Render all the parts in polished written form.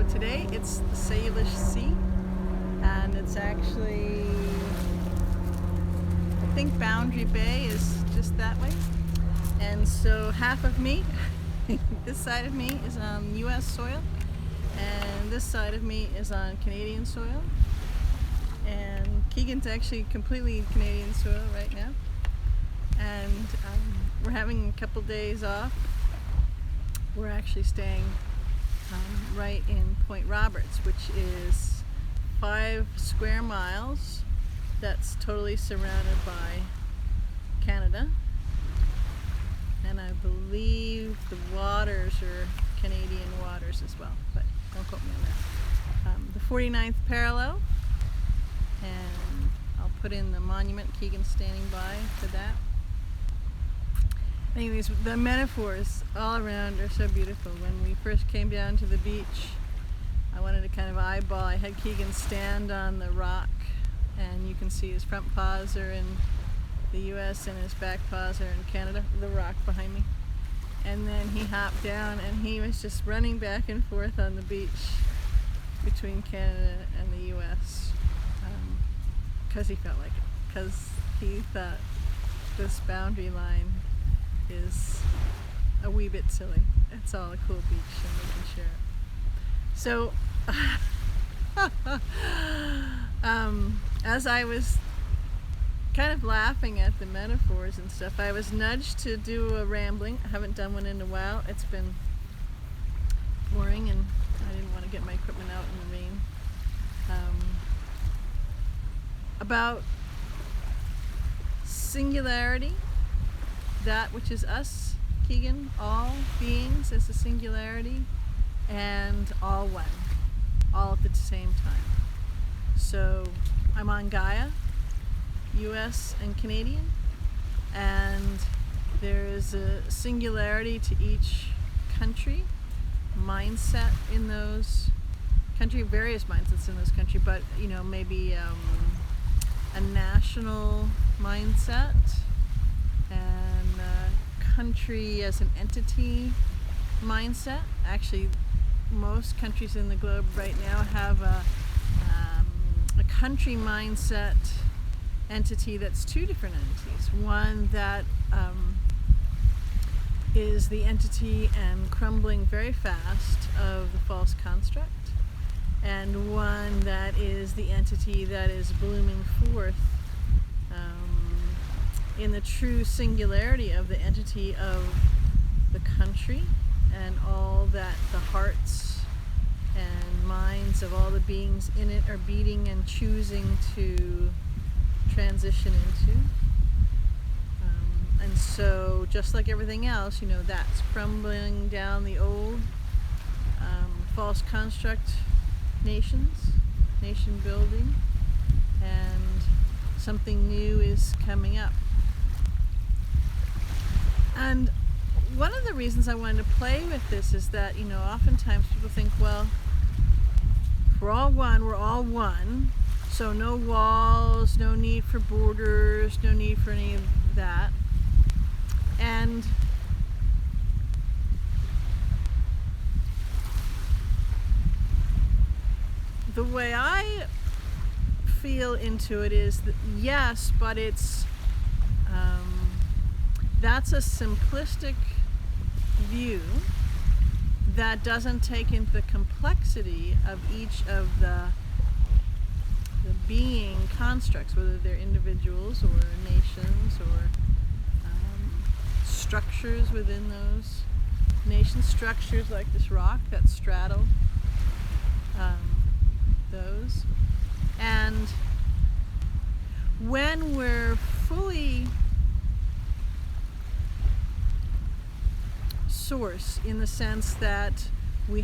Today it's the Salish Sea, and it's actually, I think Boundary Bay is just that way. And so half of me, this side of me is on US soil, and this side of me is on Canadian soil. And Keegan's actually completely Canadian soil right now. And we're having a couple days off. We're actually staying right in Point Roberts, which is 5 square miles that's totally surrounded by Canada. And I believe the waters are Canadian waters as well, but don't quote me on that. The 49th parallel, and I'll put in the monument. Keegan's standing by for that. Anyways, the metaphors all around are so beautiful. When we first came down to the beach, I wanted to kind of eyeball. I had Keegan stand on the rock, and you can see his front paws are in the US and his back paws are in Canada, the rock behind me. And then he hopped down and he was just running back and forth on the beach between Canada and the US because he felt like it, because he thought this boundary line is a wee bit silly. It's all a cool beach and we can share it. So as I was kind of laughing at the metaphors and stuff, I was nudged to do a rambling. I haven't done one in a while. It's been boring and I didn't want to get my equipment out in the rain. About singularity, that which is us, Keegan, all beings as a singularity, and all one, all at the same time. So I'm on Gaia, US and Canadian, and there is a singularity to each country, mindset in those country, various mindsets in those country, but maybe a national mindset and country as an entity mindset. Actually, most countries in the globe right now have a country mindset entity that's two different entities. One that is the entity and crumbling very fast of the false construct, and one that is the entity that is blooming forth in the true singularity of the entity of the country, and all that the hearts and minds of all the beings in it are beating and choosing to transition into. And so just like everything else, that's crumbling down the old false construct nation building, and something new is coming up. And one of the reasons I wanted to play with this is that, oftentimes people think, well, if we're all one, we're all one. So no walls, no need for borders, no need for any of that. And the way I feel into it is that yes, but it's that's a simplistic view that doesn't take into the complexity of each of the being constructs, whether they're individuals or nations or structures within those nation structures, like this rock that straddle those. And when we're fully source, in the sense that we're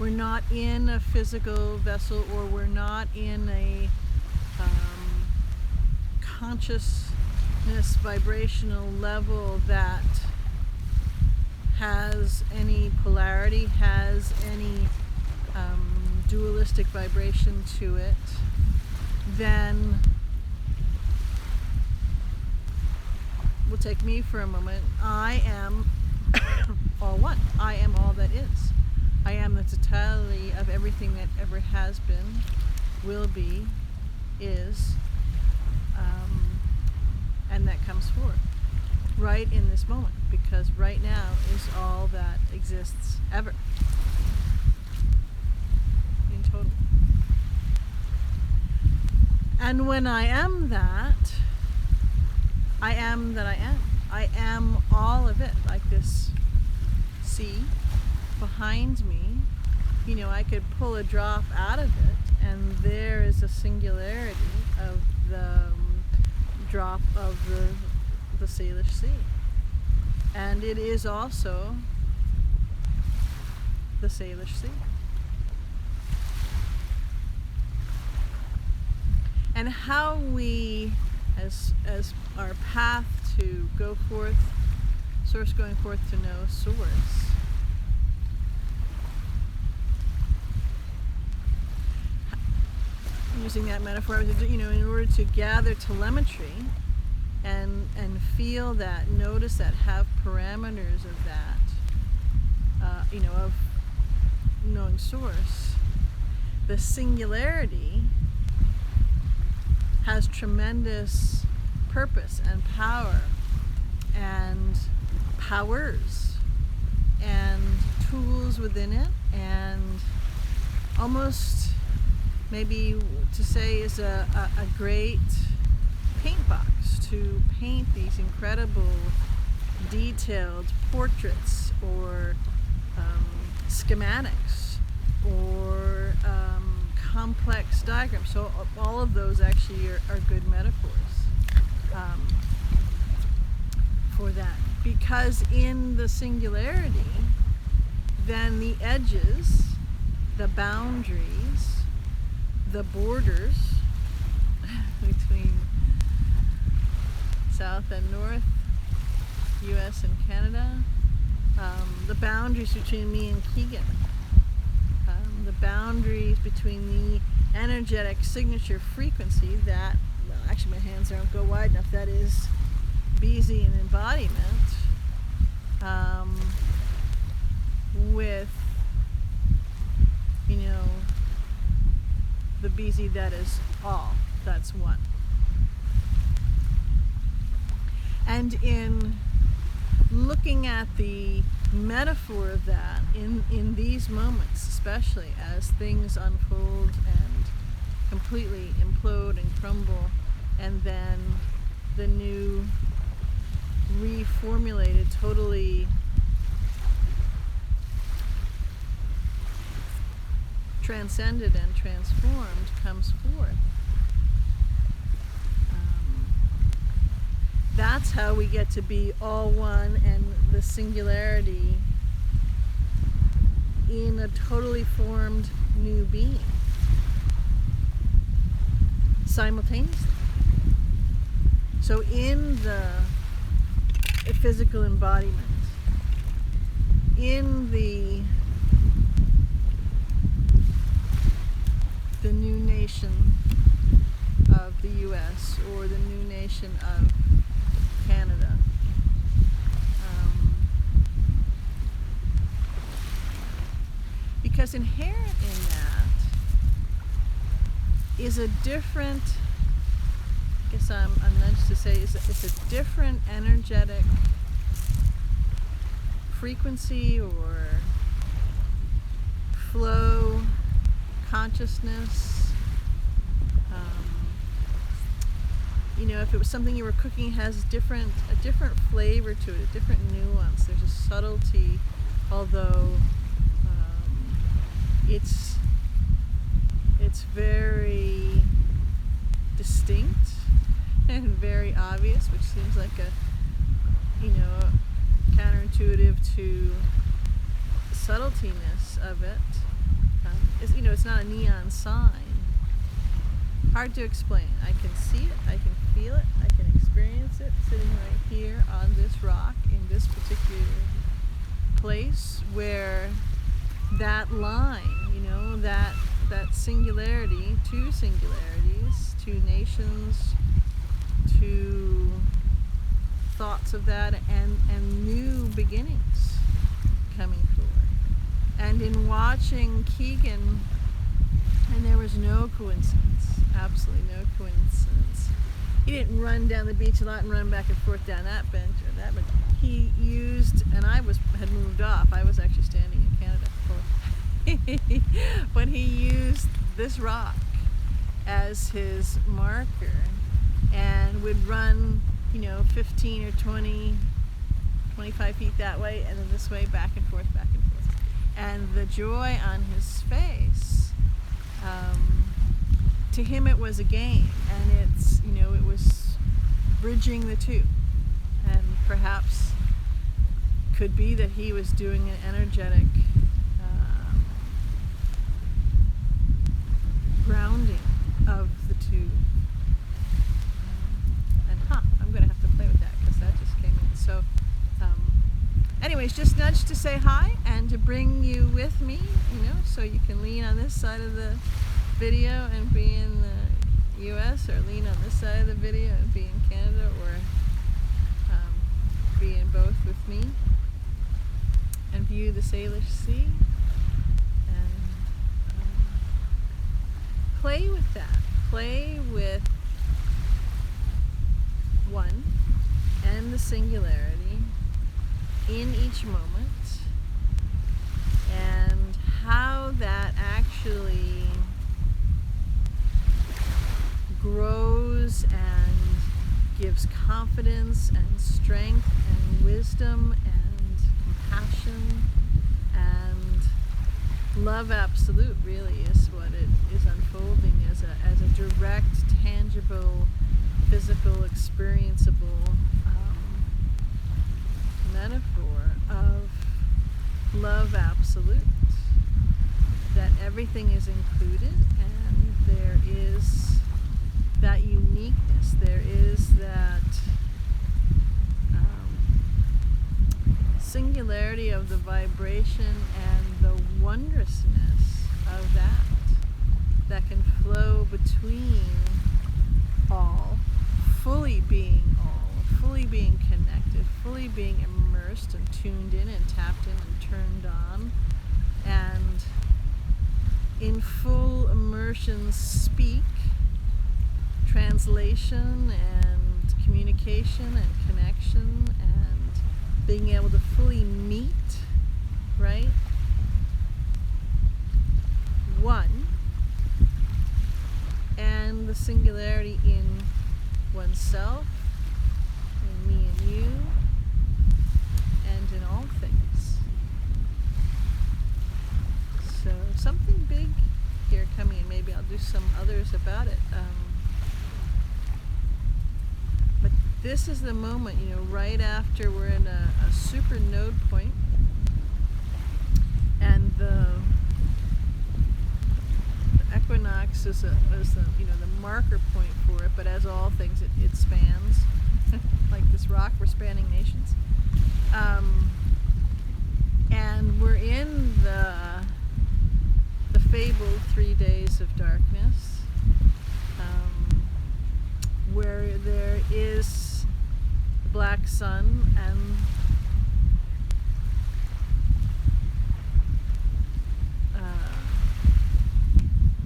not in a physical vessel, or we're not in a consciousness vibrational level that has any polarity, has any dualistic vibration to it, then we'll take me for a moment. I am all one. I am all that is. I am the totality of everything that ever has been, will be, is, and that comes forth right in this moment, because right now is all that exists ever, in total. And when I am that, I am that I am. I am all of it, like this sea behind me. You know, I could pull a drop out of it, and there is a singularity of the drop of the Salish Sea. And it is also the Salish Sea. And how we, as our path to go forth, source going forth to know source, using that metaphor, you know, in order to gather telemetry and feel that, notice that, have parameters of that, you know, of knowing source, the singularity has tremendous purpose and power and powers and tools within it, and almost maybe to say is a great paint box to paint these incredible detailed portraits or schematics or complex diagrams. So all of those actually are good metaphors for that, because in the singularity, then the edges, the boundaries, the borders between South and North, US and Canada, the boundaries between me and Keegan, the boundaries between the energetic signature frequency that, well, actually my hands don't go wide enough, that is BZ and embodiment, with, you know, the BZ that is all, that's one. And in looking at the metaphor of that in these moments, especially as things unfold and completely implode and crumble, and then the new reformulated, totally transcended and transformed comes forth. That's how we get to be all one and the singularity in a totally formed new being simultaneously. So in the physical embodiment, in the new nation of the US or the new nation of Canada, because inherent in that is a different, I guess I'm nudged to say, it's a different energetic frequency or flow, consciousness. You know, if it was something you were cooking, it has a different flavor to it, a different nuance. There's a subtlety, although it's very distinct and very obvious, which seems like counterintuitive to the subtletiness of it. It's not a neon sign. Hard to explain. I can see it, I can feel it, I can experience it sitting right here on this rock in this particular place, where that line, that singularity, two singularities, two nations, two thoughts of that, and new beginnings coming forward. And in watching Keegan, and there was no coincidence, absolutely no coincidence. He didn't run down the beach a lot and run back and forth down that bench or that bench. He used, and I had moved off. I was actually standing in Canada before. But he used this rock as his marker and would run, 15 or 20, 25 feet that way and then this way, back and forth, back and forth. And the joy on his face, to him it was a game, and it was bridging the two. And perhaps could be that he was doing an energetic grounding of the two. I'm going to have to play with that because that just came in. So anyways, just nudged to say hi and to bring you with me, so you can lean on this side of the video and be in the US, or lean on this side of the video and be in Canada, or be in both with me and view the Salish Sea and play with that. Play with one and the singularity in each moment, and how that actually grows and gives confidence and strength and wisdom and compassion and love absolute, really is what it is unfolding as a direct, tangible, physical, experienceable metaphor of love absolute, that everything is included and there is that uniqueness, there is that singularity of the vibration and the wondrousness of that can flow between all, fully being connected, fully being immersed and tuned in and tapped in and turned on, and in full immersion speak translation and communication and connection and being able to fully meet, right? One, and the singularity in oneself, in me and you, and in all things. So something big here coming, and maybe I'll do some others about it. But this is the moment, right after we're in a super node point, and the equinox is the marker point for it, but as all things, it spans. Like this rock, we're spanning nations. And we're in the fabled 3 days of darkness, where there is the black sun and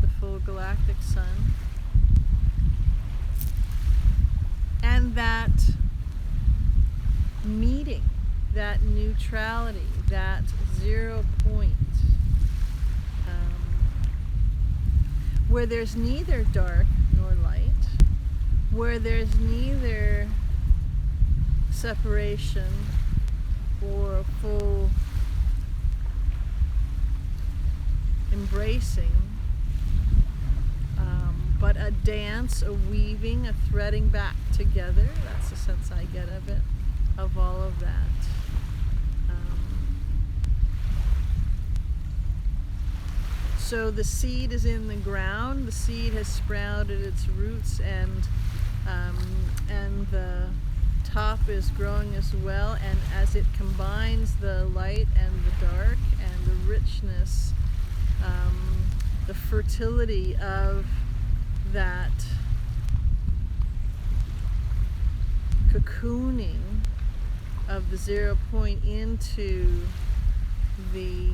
the full galactic sun, and that meeting, that neutrality, that 0 point, where there's neither dark nor light, where there's neither separation or full embracing, but a dance, a weaving, a threading back together. That's the sense I get of it, of all of that. So the seed is in the ground, the seed has sprouted its roots, and the top is growing as well, and as it combines the light and the dark and the richness, the fertility of that cocooning of the 0 point into the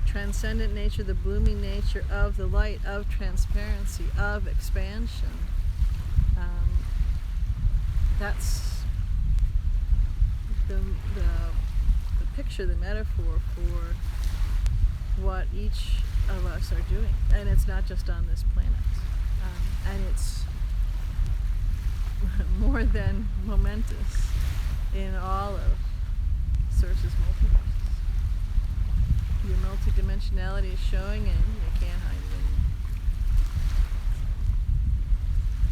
transcendent nature, the blooming nature of the light, of transparency, of expansion. That's the picture, the metaphor for what each of us are doing. And it's not just on this planet. And it's more than momentous in all of Source's multiverses. Your multidimensionality is showing, and you can't hide it anymore.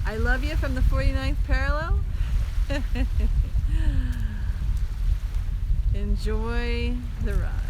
I love you from the 49th parallel. Enjoy the ride.